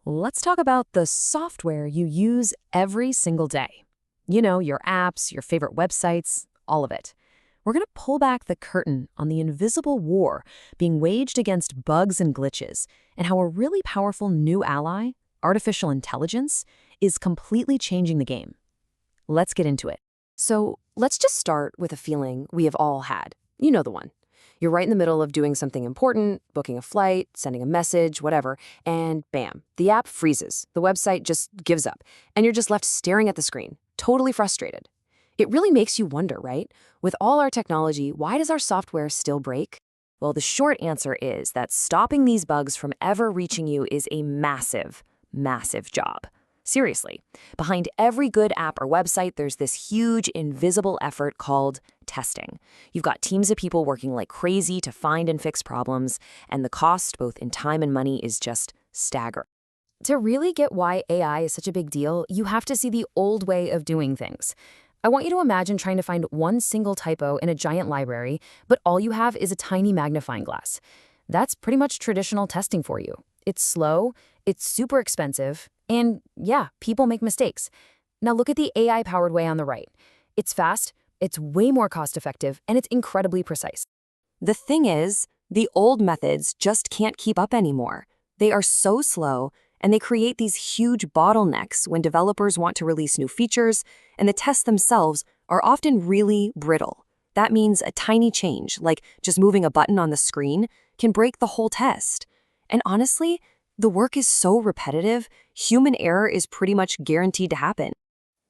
Let's talk about the software you use every single day. You know, your apps, your favorite websites, all of it. We're going to pull back the curtain on the invisible war being waged against bugs and glitches, and how a really powerful new ally, artificial intelligence, is completely changing the game. Let's get into it. So let's just start with a feeling we have all had. You know the one. You're right in the middle of doing something important, booking a flight, sending a message, whatever, and bam, the app freezes. The website just gives up, and you're just left staring at the screen, totally frustrated. It really makes you wonder, right? With all our technology, why does our software still break? Well, the short answer is that stopping these bugs from ever reaching you is a massive, massive job. Seriously, behind every good app or website, there's this huge, invisible effort called testing. You've got teams of people working like crazy to find and fix problems, and the cost, both in time and money, is just staggering. To really get why AI is such a big deal, you have to see the old way of doing things. I want you to imagine trying to find one single typo in a giant library, but all you have is a tiny magnifying glass. That's pretty much traditional testing for you. It's slow, it's super expensive, and yeah, people make mistakes. Now look at the AI-powered way on the right. It's fast, it's way more cost-effective, and it's incredibly precise. The thing is, the old methods just can't keep up anymore. They are so slow, and they create these huge bottlenecks when developers want to release new features, and the tests themselves are often really brittle. That means a tiny change, like just moving a button on the screen, can break the whole test. And honestly, the work is so repetitive, human error is pretty much guaranteed to happen.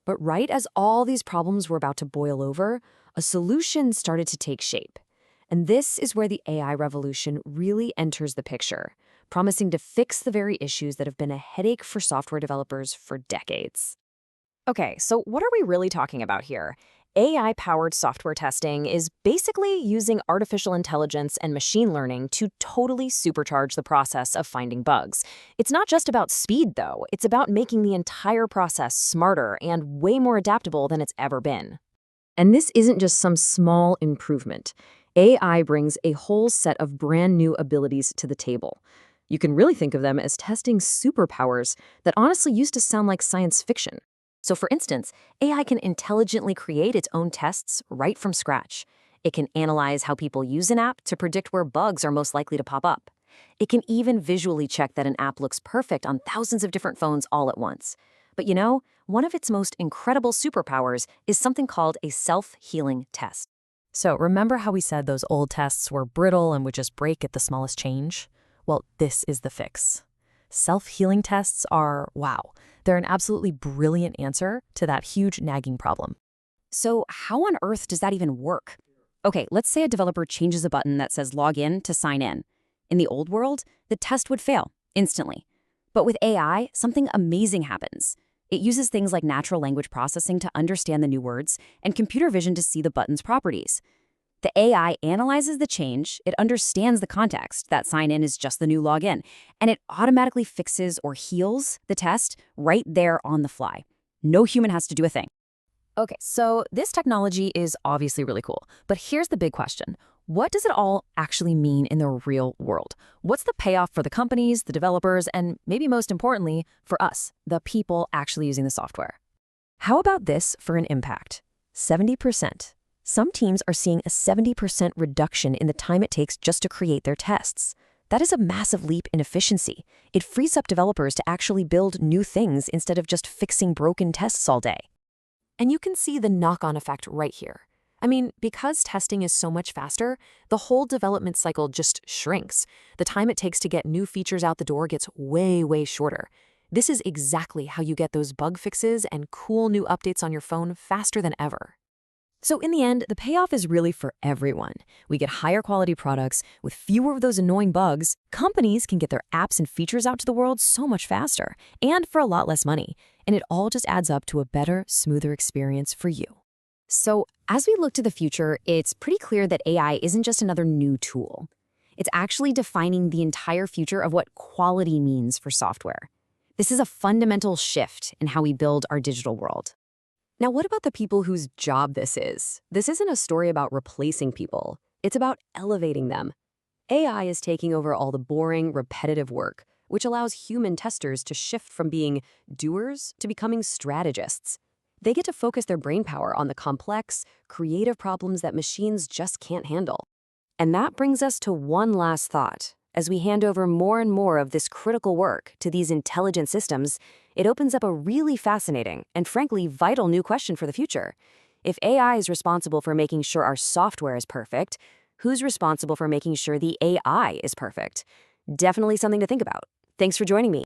But right as all these problems were about to boil over, a solution started to take shape. And this is where the AI revolution really enters the picture, promising to fix the very issues that have been a headache for software developers for decades. Okay, so what are we really talking about here? AI-powered software testing is basically using artificial intelligence and machine learning to totally supercharge the process of finding bugs. It's not just about speed, though. It's about making the entire process smarter and way more adaptable than it's ever been. And this isn't just some small improvement. AI brings a whole set of brand new abilities to the table. You can really think of them as testing superpowers that honestly used to sound like science fiction. So for instance, AI can intelligently create its own tests right from scratch. It can analyze how people use an app to predict where bugs are most likely to pop up. It can even visually check that an app looks perfect on thousands of different phones all at once. But you know, one of its most incredible superpowers is something called a self-healing test. So remember how we said those old tests were brittle and would just break at the smallest change? Well, this is the fix. Self-healing tests are, wow, they're an absolutely brilliant answer to that huge nagging problem. So how on earth does that even work? Okay, let's say a developer changes a button that says log in to sign in. In the old world, the test would fail instantly. But with AI, something amazing happens. It uses things like natural language processing to understand the new words and computer vision to see the button's properties. The AI analyzes the change, it understands the context, that sign in is just the new login, and it automatically fixes or heals the test right there on the fly. No human has to do a thing. Okay, so this technology is obviously really cool, but here's the big question. What does it all actually mean in the real world? What's the payoff for the companies, the developers, and maybe most importantly, for us, the people actually using the software? How about this for an impact? 70%. Some teams are seeing a 70% reduction in the time it takes just to create their tests. That is a massive leap in efficiency. It frees up developers to actually build new things instead of just fixing broken tests all day. And you can see the knock-on effect right here. I mean, because testing is so much faster, the whole development cycle just shrinks. The time it takes to get new features out the door gets way, way shorter. This is exactly how you get those bug fixes and cool new updates on your phone faster than ever. So in the end, the payoff is really for everyone. We get higher quality products with fewer of those annoying bugs. Companies can get their apps and features out to the world so much faster and for a lot less money. And it all just adds up to a better, smoother experience for you. So as we look to the future, it's pretty clear that AI isn't just another new tool. It's actually defining the entire future of what quality means for software. This is a fundamental shift in how we build our digital world. Now, what about the people whose job this is? This isn't a story about replacing people. It's about elevating them. AI is taking over all the boring, repetitive work, which allows human testers to shift from being doers to becoming strategists. They get to focus their brainpower on the complex, creative problems that machines just can't handle. And that brings us to one last thought. As we hand over more and more of this critical work to these intelligent systems, it opens up a really fascinating and frankly vital new question for the future. If AI is responsible for making sure our software is perfect, who's responsible for making sure the AI is perfect? Definitely something to think about. Thanks for joining me.